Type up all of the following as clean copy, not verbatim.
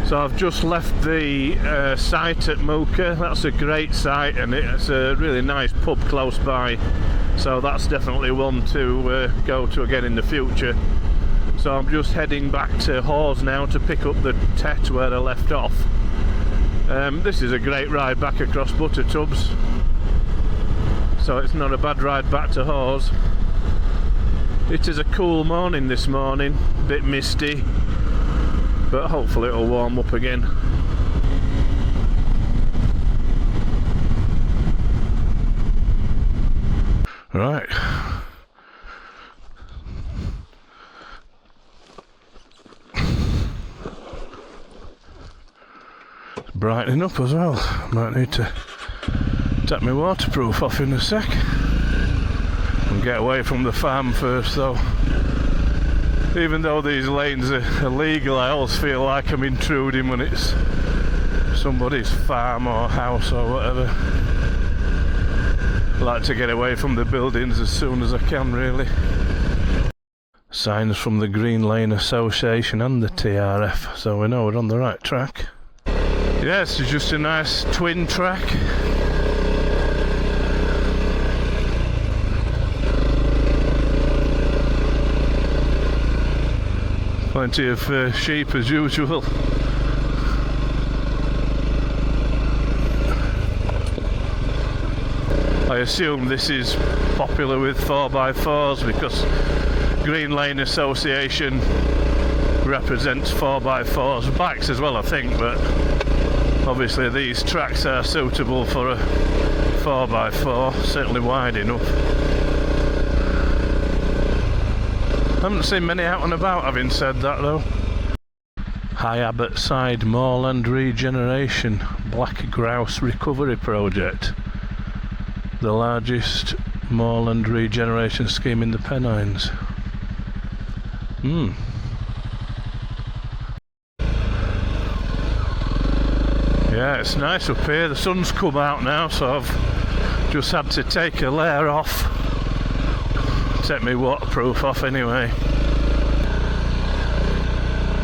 So I've just left the site at Mooka. That's a great site and it's a really nice pub close by. So that's definitely one to go to again in the future. So I'm just heading back to Hawes now to pick up the TET where I left off. This is a great ride back across Buttertubs. So it's not a bad ride back to Hawes. It is a cool morning this morning, a bit misty, but hopefully it'll warm up again. Right. It's brightening up as well. Might need to take my waterproof off in a sec and get away from the farm first though. Even though these lanes are illegal, I always feel like I'm intruding when it's somebody's farm or house or whatever. I like to get away from the buildings as soon as I can, really. Signs from the Green Lane Association and the TRF, so we know we're on the right track. Yes, it's just a nice twin track. Plenty of sheep as usual. I assume this is popular with 4x4s because Green Lane Association represents 4x4s, bikes as well I think, but obviously these tracks are suitable for a 4x4, certainly wide enough. Haven't seen many out and about having said that though. High Abbott Side Moorland Regeneration Black Grouse Recovery Project. The largest moorland regeneration scheme in the Pennines. Yeah, it's nice up here. The sun's come out now, so I've just had to take a layer off. Take my waterproof off anyway.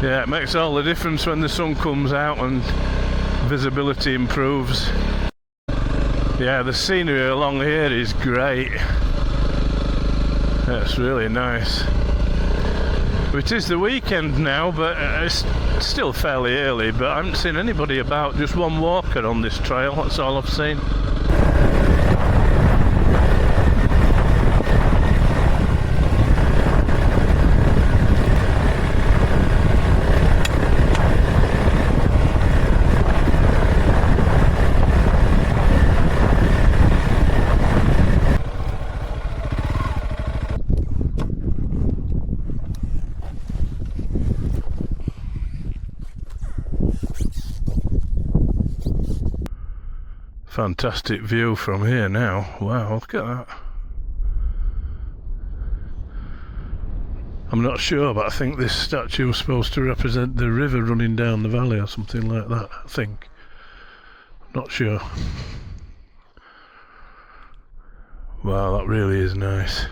Yeah, it makes all the difference when the sun comes out and visibility improves. Yeah, the scenery along here is great. That's really nice. It is the weekend now, but it's still fairly early, but I haven't seen anybody about, just one walker on this trail, that's all I've seen. Fantastic view from here now. Wow, look at that. I'm not sure, but I think this statue was supposed to represent the river running down the valley or something like that, I think. Not sure. Wow, that really is nice.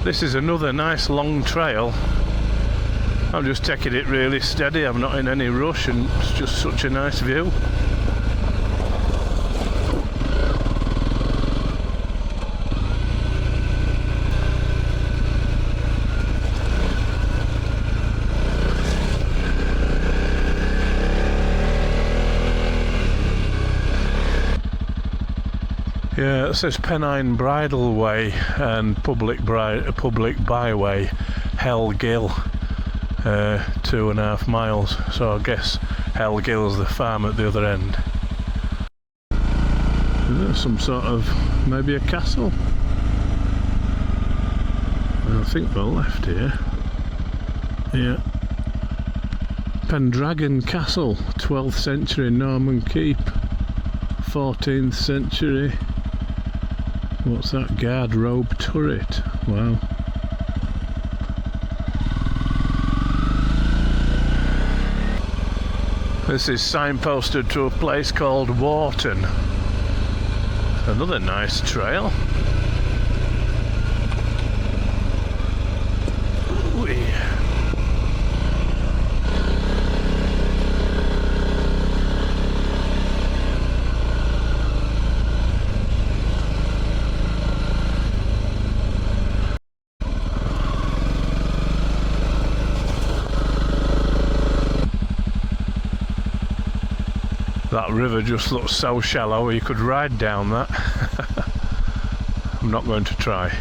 This is another nice long trail. I'm just taking it really steady, I'm not in any rush, and it's just such a nice view. Yeah, it says Pennine Bridleway and Public Byway, Hellgill, 2.5 miles. So I guess Hellgill's the farm at the other end. Is there some sort of, maybe a castle? I think we're left here. Yeah. Pendragon Castle, 12th century Norman keep, 14th century. What's that? Guard robe turret. Wow. This is signposted to a place called Wharton. Another nice trail. Ooh-wee. That river just looks so shallow you could ride down that. I'm not going to try.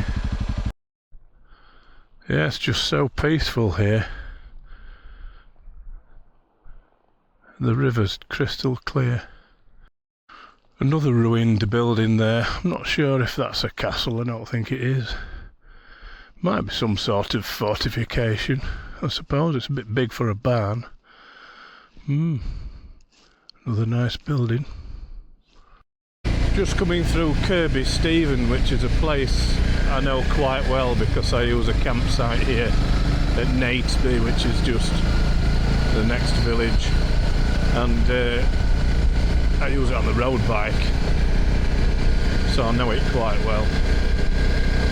Yeah, it's just so peaceful here. The river's crystal clear. Another ruined building there. I'm not sure if that's a castle, I don't think it is. Might be some sort of fortification. I suppose it's a bit big for a barn. Another nice building. Just coming through Kirby Stephen, which is a place I know quite well because I use a campsite here at Natesby, which is just the next village, and I use it on the road bike, so I know it quite well.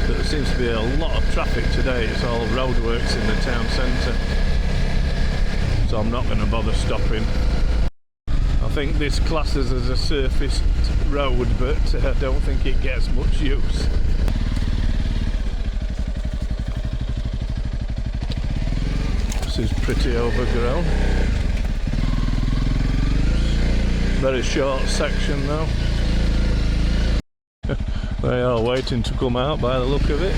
But there seems to be a lot of traffic today. It's all roadworks in the town centre, so I'm not going to bother stopping. I think this classes as a surfaced road, but I don't think it gets much use. This is pretty overgrown. Very short section though. They are waiting to come out by the look of it.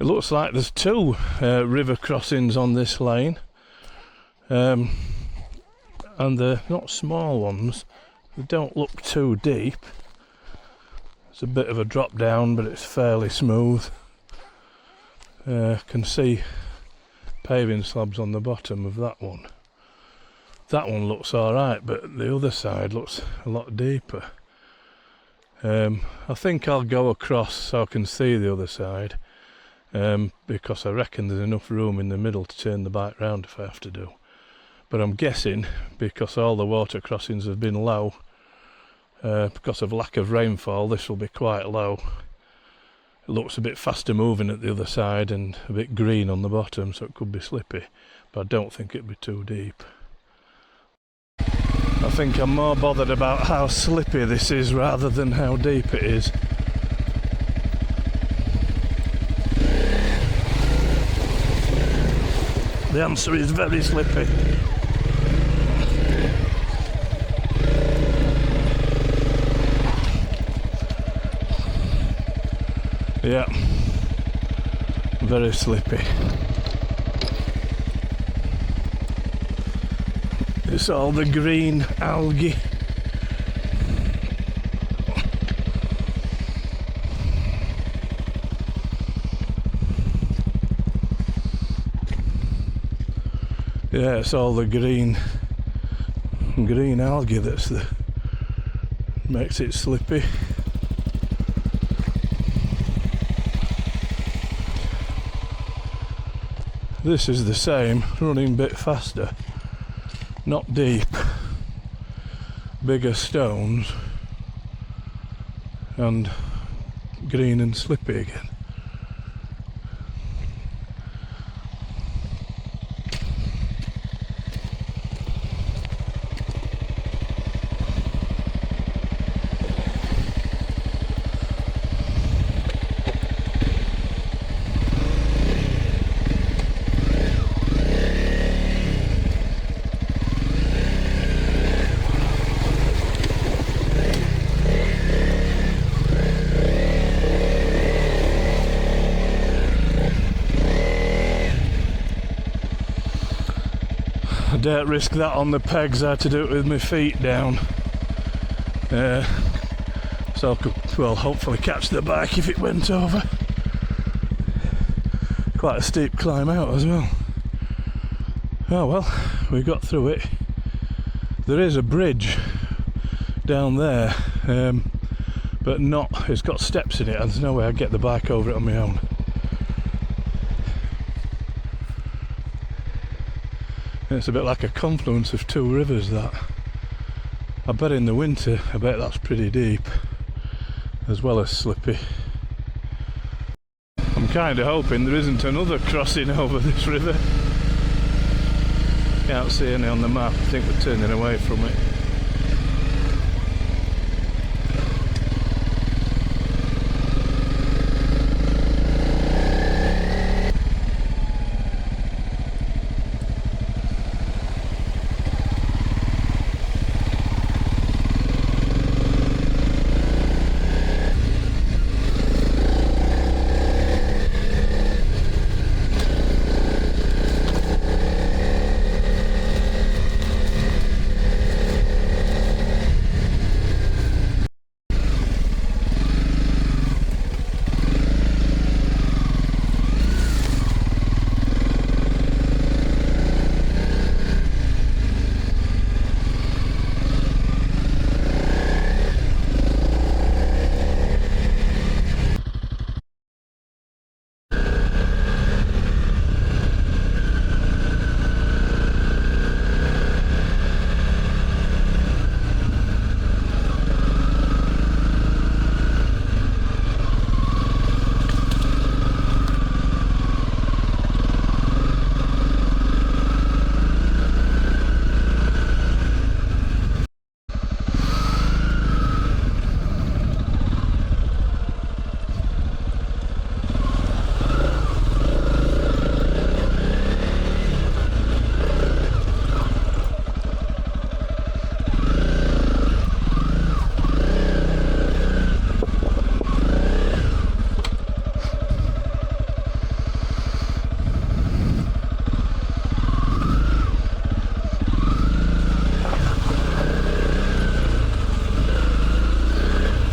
It looks like there's two river crossings on this lane, and they're not small ones. They don't look too deep. It's a bit of a drop down, but it's fairly smooth. Can see paving slabs on the bottom of that one. That one looks alright, but the other side looks a lot deeper. I think I'll go across so I can see the other side. Because I reckon there's enough room in the middle to turn the bike round if I have to do. But I'm guessing, because all the water crossings have been low, because of lack of rainfall, this will be quite low. It looks a bit faster moving at the other side and a bit green on the bottom, so it could be slippy, but I don't think it'd be too deep. I think I'm more bothered about how slippy this is rather than how deep it is. The answer is very slippy. Yeah, very slippy. It's all the green algae. Yeah, it's all the green algae that's makes it slippy. This is the same, running a bit faster. Not deep. Bigger stones. And green and slippy again. I dare risk that on the pegs. I had to do it with my feet down. So I could, well, hopefully catch the bike if it went over. Quite a steep climb out as well. Oh well, we got through it. There is a bridge down there, but it's got steps in it, and there's no way I'd get the bike over it on my own. It's a bit like a confluence of two rivers, that. I bet in the winter, I bet that's pretty deep, as well as slippy. I'm kind of hoping there isn't another crossing over this river. Can't see any on the map. I think we're turning away from it.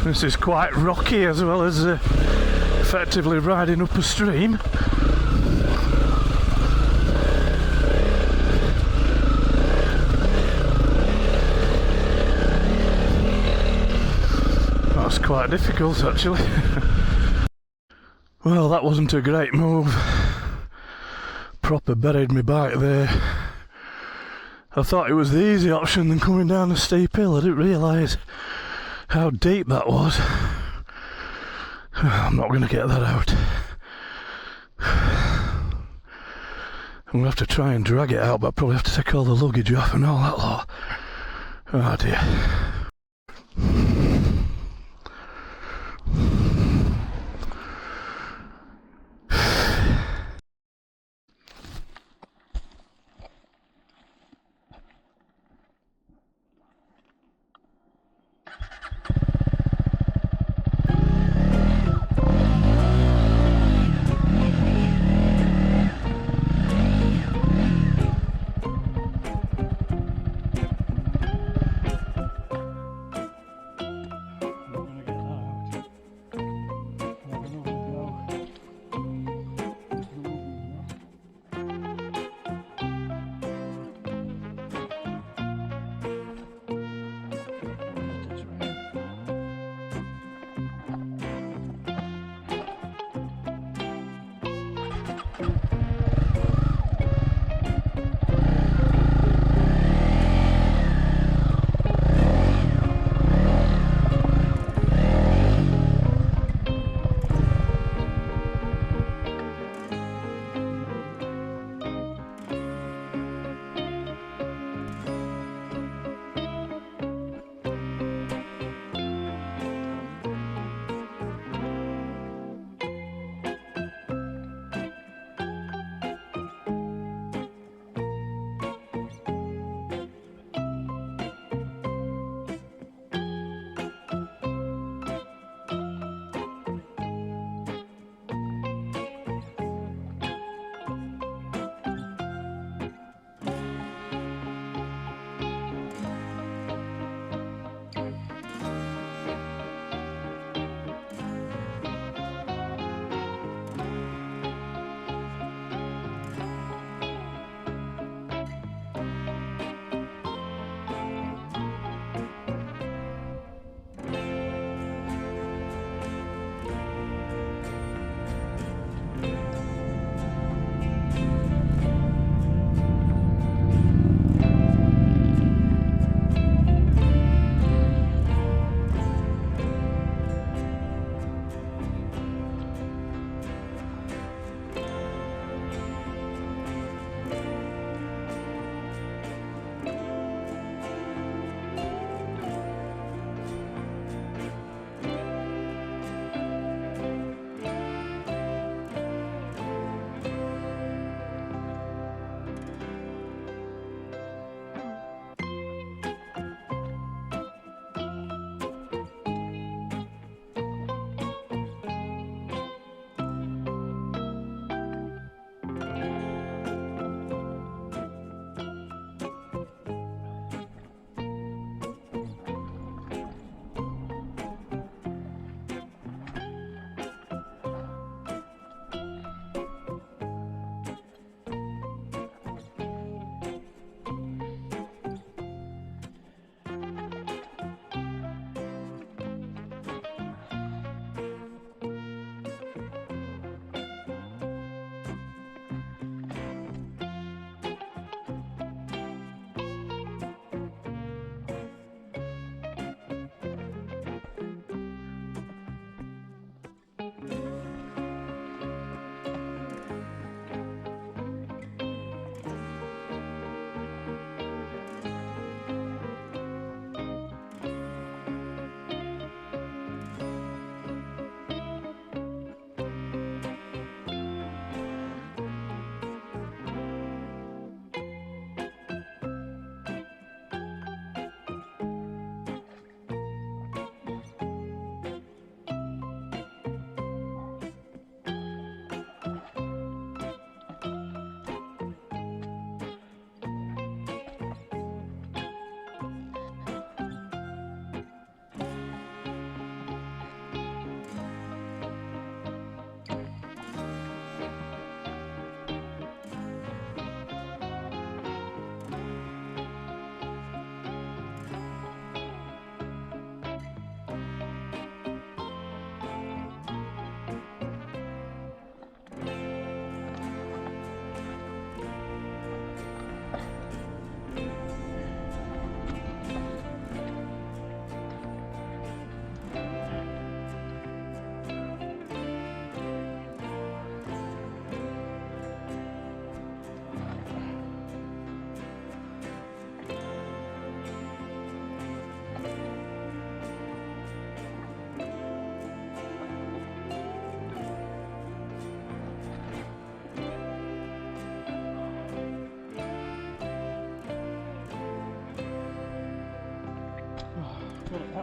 This is quite rocky, as well as effectively riding up a stream. That's quite difficult, actually. Well, that wasn't a great move. Proper buried my bike there. I thought it was the easy option than coming down a steep hill. I didn't realise how deep that was. I'm not going to get that out. I'm going to have to try and drag it out, but I'll probably have to take all the luggage off and all that lot. Oh dear.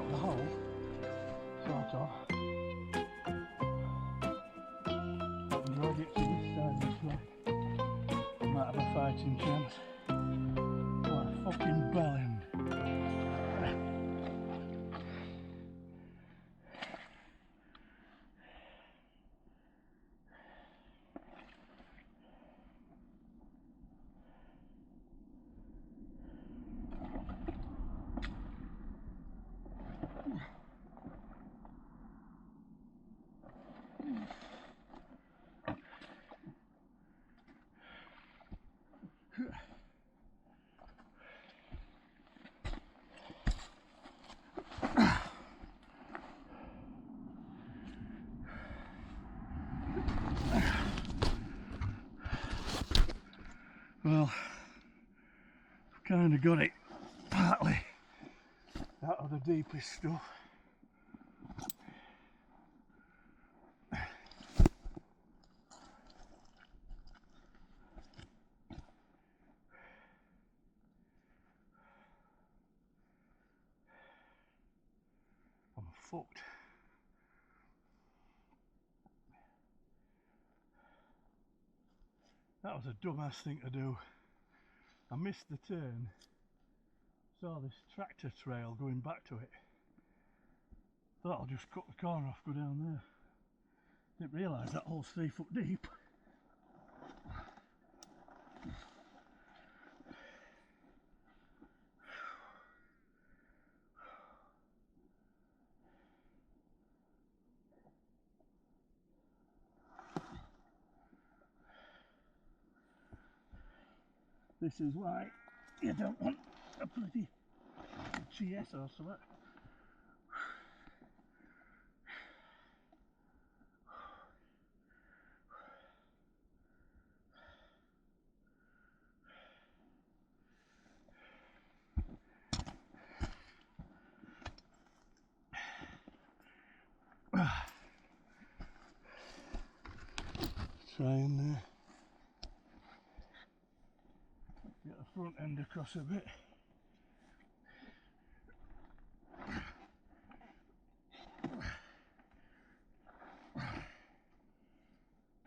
out the hole, sort of. I can drag it to this side this way. I might have a fighting chance. What a fucking bell end. Well, I've kind of got it partly out of the deepest stuff. I'm fucked. That was a dumbass thing to do. I missed the turn, saw this tractor trail going back to it. Thought I'll just cut the corner off, go down there. Didn't realise that hole's 3 foot deep. This is why you don't want a bloody GS or something. Try and get the front end across a bit.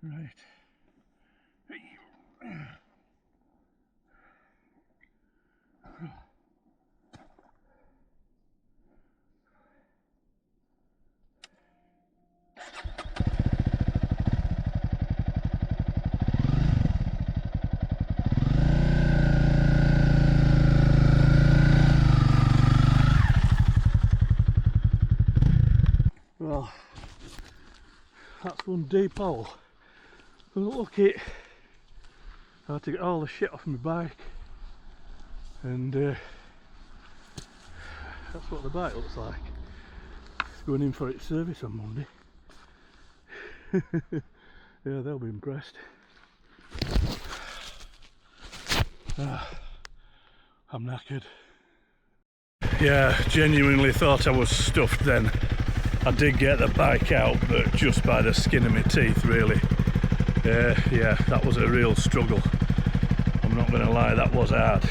Right. Well, that's one deep hole. But look it, I had to get all the shit off my bike, and that's what the bike looks like. Going in for its service on Monday. Yeah, they'll be impressed. I'm knackered. Yeah, genuinely thought I was stuffed then. I did get the bike out, but just by the skin of my teeth, really. Yeah, that was a real struggle. I'm not going to lie, that was hard.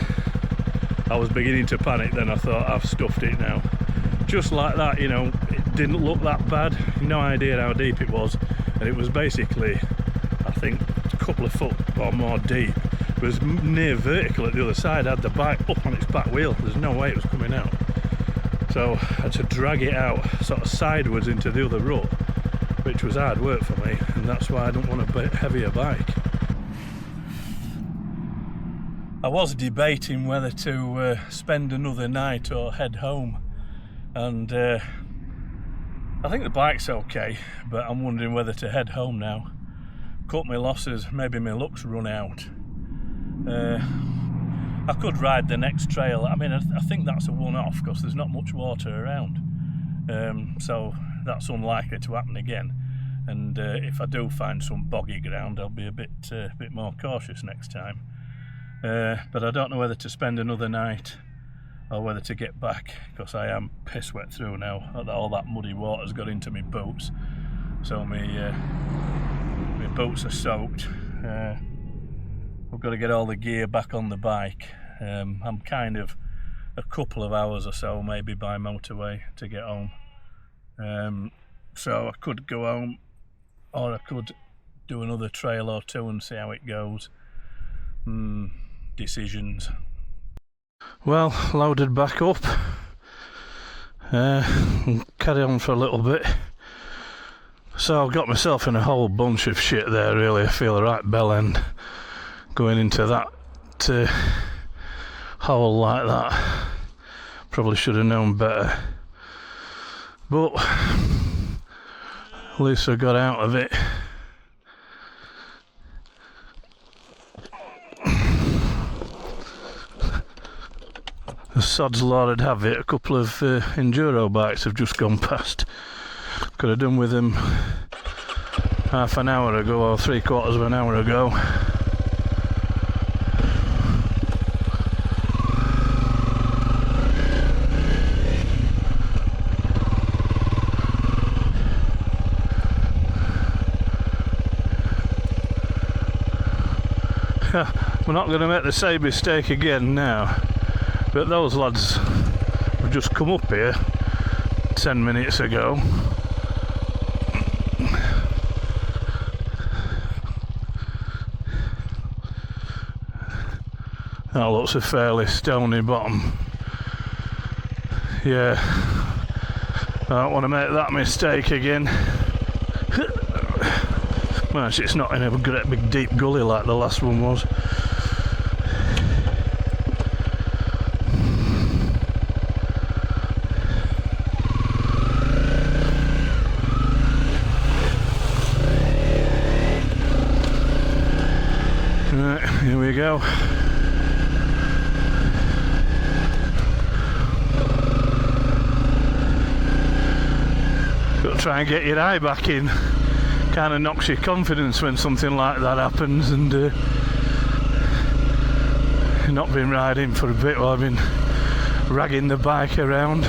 I was beginning to panic then. I thought, I've stuffed it now. Just like that, you know, it didn't look that bad. No idea how deep it was. And it was basically, I think, a couple of foot or more deep. It was near vertical at the other side. I had the bike up on its back wheel. There's no way it was coming out. So I had to drag it out sort of sideways into the other rut, which was hard work for me, and that's why I don't want a heavier bike. I was debating whether to spend another night or head home, and I think the bike's okay, but I'm wondering whether to head home now. Cut my losses, maybe my luck's run out. I could ride the next trail. I mean, I think that's a one-off because there's not much water around, so that's unlikely to happen again. And if I do find some boggy ground, I'll be a bit more cautious next time. But I don't know whether to spend another night or whether to get back, because I am piss wet through now. All that muddy water's got into my boots, so my boots are soaked. I've got to get all the gear back on the bike. I'm kind of a couple of hours or so, maybe by motorway to get home. So I could go home, or I could do another trail or two and see how it goes. Decisions. Well, loaded back up. Carry on for a little bit. So I've got myself in a whole bunch of shit there, really. I feel a right bell end going into that hole like that. Probably should have known better, but at least I got out of it. The sod's law would have it, a couple of enduro bikes have just gone past. Could have done with them half an hour ago or 3/4 of an hour ago. We're not going to make the same mistake again now, but those lads have just come up here 10 minutes ago. That looks a fairly stony bottom. Yeah, I don't want to make that mistake again. Well, actually, it's not in a great big deep gully like the last one was. Right, here we go. Got to try and get your eye back in. Kind of knocks your confidence when something like that happens, and not been riding for a bit while I've been ragging the bike around.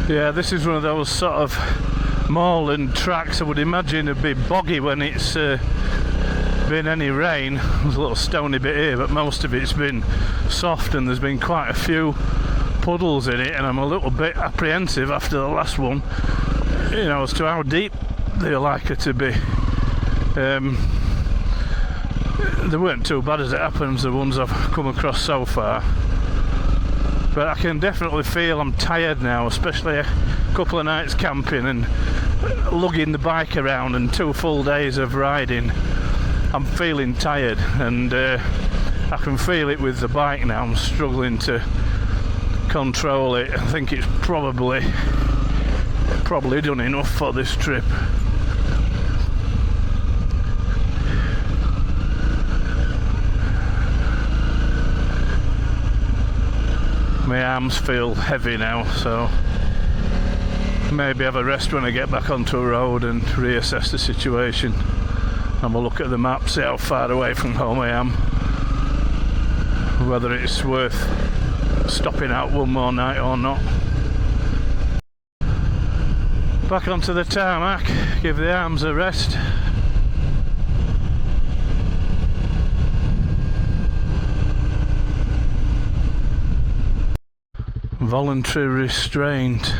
Yeah, this is one of those sort of moorland tracks. I would imagine it'd be boggy when it's been any rain. There's a little stony bit here, but most of it's been soft, and there's been quite a few puddles in it, and I'm a little bit apprehensive after the last one, you know, as to how deep they're likely to be. They weren't too bad as it happens, the ones I've come across so far. But I can definitely feel I'm tired now, especially a couple of nights camping and lugging the bike around and 2 full days of riding. I'm feeling tired, and I can feel it with the bike now. I'm struggling to control it. I think it's probably done enough for this trip. My arms feel heavy now, so maybe have a rest when I get back onto a road and reassess the situation. Have a look at the map, see how far away from home I am, whether it's worth stopping out one more night or not. Back onto the tarmac, give the arms a rest. Voluntary restraint.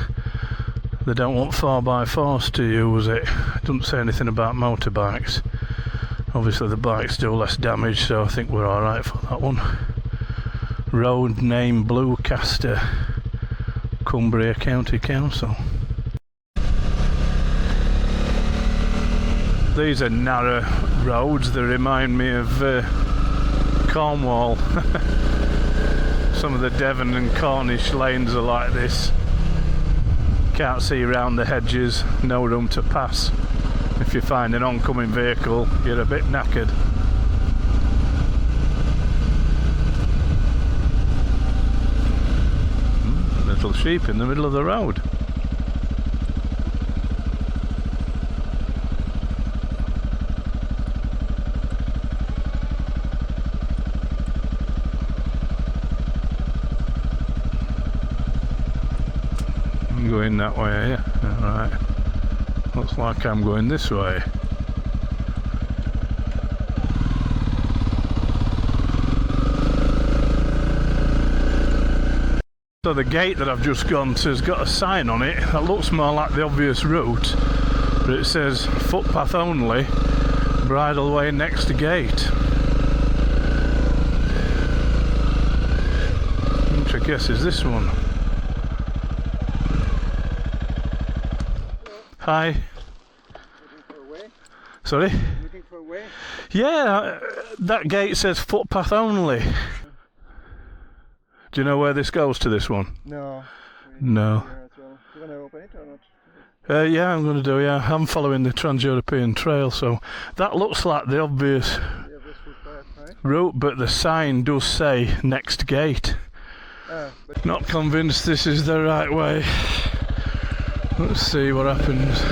They don't want 4x4s to use it. It doesn't say anything about motorbikes. Obviously the bike's still less damaged, so I think we're alright for that one. Road name Bluecaster, Cumbria County Council. These are narrow roads, they remind me of Cornwall. Some of the Devon and Cornish lanes are like this. Can't see around the hedges, no room to pass. If you find an oncoming vehicle, you're a bit knackered. Little sheep in the middle of the road. I'm going that way, yeah. Alright. Looks like I'm going this way. So the gate that I've just gone to has got a sign on it that looks more like the obvious route, but it says footpath only, bridleway next gate. Which I guess is this one. Hi. Looking for a way? Sorry? Looking for a way? Yeah, that gate says footpath only. Do you know where this goes to, this one? No. No. Do you want to open it or not? Yeah, I'm going to do, yeah. I'm following the Trans-European Trail, so that looks like the obvious Yeah, this footpath, right? route, but the sign does say next gate. But Not convinced this is the right way. Let's see what happens.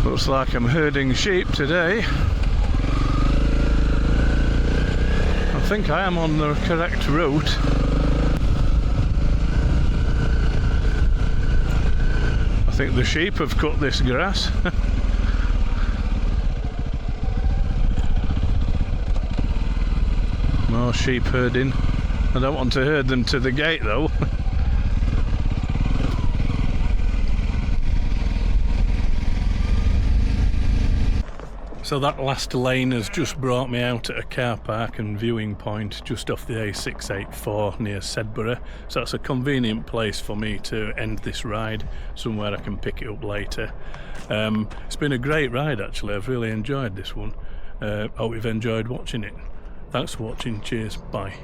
Looks like I'm herding sheep today. I think I am on the correct route. I think the sheep have cut this grass. More sheep herding. I don't want to herd them to the gate though. So that last lane has just brought me out at a car park and viewing point just off the A684 near Sedbergh. So that's a convenient place for me to end this ride, somewhere I can pick it up later. It's been a great ride actually, I've really enjoyed this one. Hope you've enjoyed watching it. Thanks for watching, cheers, bye.